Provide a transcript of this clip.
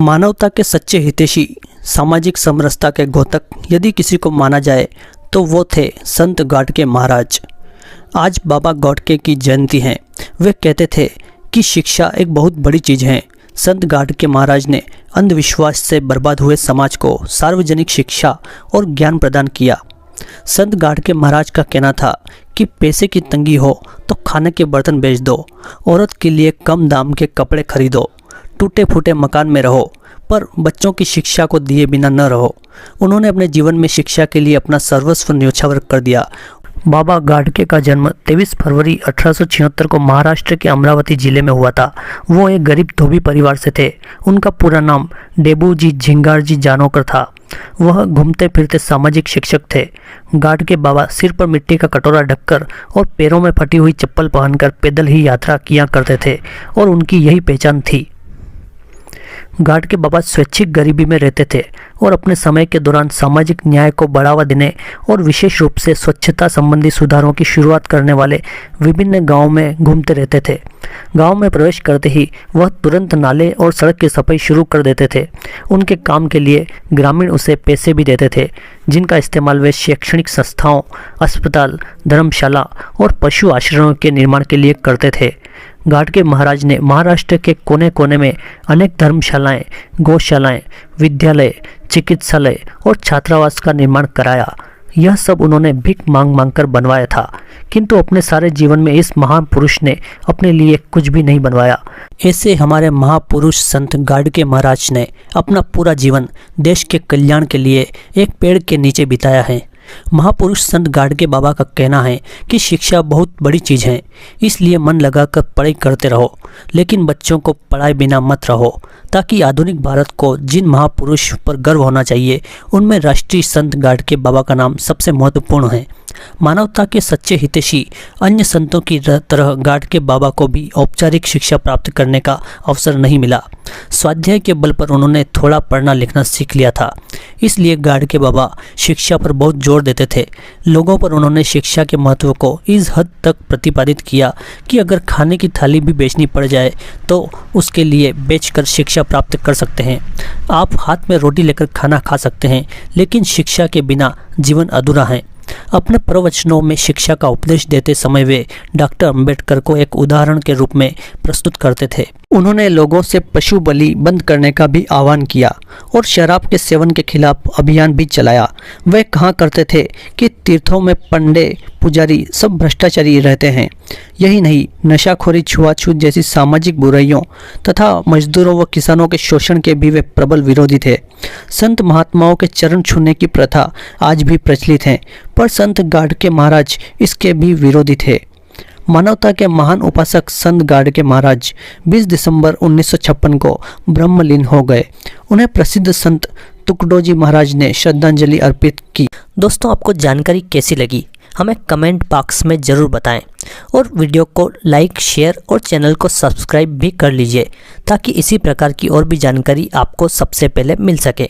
मानवता के सच्चे हितैषी, सामाजिक समरसता के घोतक यदि किसी को माना जाए तो वो थे संत गाडगे महाराज। आज बाबा गाडगे की जयंती है। वे कहते थे कि शिक्षा एक बहुत बड़ी चीज़ है। संत गाडगे महाराज ने अंधविश्वास से बर्बाद हुए समाज को सार्वजनिक शिक्षा और ज्ञान प्रदान किया। संत गाडगे महाराज का कहना था कि पैसे की तंगी हो तो खाने के बर्तन बेच दो, औरत के लिए कम दाम के कपड़े खरीदो, टूटे फूटे मकान में रहो, पर बच्चों की शिक्षा को दिए बिना न रहो। उन्होंने अपने जीवन में शिक्षा के लिए अपना सर्वस्व न्योछावर कर दिया। बाबा गाडगे का जन्म 23 फरवरी 1876 को महाराष्ट्र के अमरावती जिले में हुआ था। वो एक गरीब धोबी परिवार से थे। उनका पूरा नाम डेबूजी झिंगारजी जानोकर था। वह घूमते फिरते सामाजिक शिक्षक थे। गाडगे बाबा सिर पर मिट्टी का कटोरा ढककर और पैरों में फटी हुई चप्पल पहनकर पैदल ही यात्रा किया करते थे और उनकी यही पहचान थी। गाडगे बाबा स्वैच्छिक गरीबी में रहते थे और अपने समय के दौरान सामाजिक न्याय को बढ़ावा देने और विशेष रूप से स्वच्छता संबंधी सुधारों की शुरुआत करने वाले विभिन्न गांवों में घूमते रहते थे। गांव में प्रवेश करते ही वह तुरंत नाले और सड़क की सफाई शुरू कर देते थे। उनके काम के लिए ग्रामीण उसे पैसे भी देते थे, जिनका इस्तेमाल वे शैक्षणिक संस्थाओं, अस्पताल, धर्मशाला और पशु आश्रयों के निर्माण के लिए करते थे। गाडगे महाराज ने महाराष्ट्र के कोने कोने में अनेक धर्मशालाएं, गौशालाएं, विद्यालय, चिकित्सालय और छात्रावास का निर्माण कराया। यह सब उन्होंने भीख मांग मांग कर बनवाया था, किंतु अपने सारे जीवन में इस महान पुरुष ने अपने लिए कुछ भी नहीं बनवाया। ऐसे हमारे महापुरुष संत गाडगे महाराज ने अपना पूरा जीवन देश के कल्याण के लिए एक पेड़ के नीचे बिताया है। महापुरुष संत गाडगे बाबा का कहना है कि शिक्षा बहुत बड़ी चीज़ है, इसलिए मन लगाकर पढ़ाई करते रहो, लेकिन बच्चों को पढ़ाए बिना मत रहो, ताकि आधुनिक भारत को जिन महापुरुष पर गर्व होना चाहिए उनमें राष्ट्रीय संत गाडगे बाबा का नाम सबसे महत्वपूर्ण है। मानवता के सच्चे हितैषी अन्य संतों की तरह गाडगे बाबा को भी औपचारिक शिक्षा प्राप्त करने का अवसर नहीं मिला। स्वाध्याय के बल पर उन्होंने थोड़ा पढ़ना लिखना सीख लिया था। इसलिए गाडगे बाबा शिक्षा पर बहुत जोर देते थे। लोगों पर उन्होंने शिक्षा के महत्व को इस हद तक प्रतिपादित किया कि अगर खाने की थाली भी बेचनी पड़ जाए तो उसके लिए बेचकर शिक्षा प्राप्त कर सकते हैं। आप हाथ में रोटी लेकर खाना खा सकते हैं, लेकिन शिक्षा के बिना जीवन अधूरा है। अपने प्रवचनों में शिक्षा का उपदेश देते समय वे डॉक्टर अंबेडकर को एक उदाहरण के रूप में प्रस्तुत करते थे। उन्होंने लोगों से पशु बलि बंद करने का भी आह्वान किया और शराब के सेवन के खिलाफ अभियान भी चलाया। वे कहा करते थे कि तीर्थों में पंडे पुजारी सब भ्रष्टाचारी रहते हैं। यही नहीं, नशाखोरी, छुआछूत जैसी सामाजिक बुराइयों तथा मजदूरों व किसानों के शोषण के भी वे प्रबल विरोधी थे। संत महात्माओं के चरण छूने की प्रथा आज भी प्रचलित है, पर संत गाडगे महाराज इसके भी विरोधी थे। मानवता के महान उपासक संत गाडगे महाराज 20 दिसंबर 1956 को ब्रह्मलीन हो गए। उन्हें प्रसिद्ध संत तुकडोजी महाराज ने श्रद्धांजलि अर्पित की। दोस्तों, आपको जानकारी कैसी लगी हमें कमेंट बॉक्स में ज़रूर बताएं और वीडियो को लाइक, शेयर और चैनल को सब्सक्राइब भी कर लीजिए, ताकि इसी प्रकार की और भी जानकारी आपको सबसे पहले मिल सके।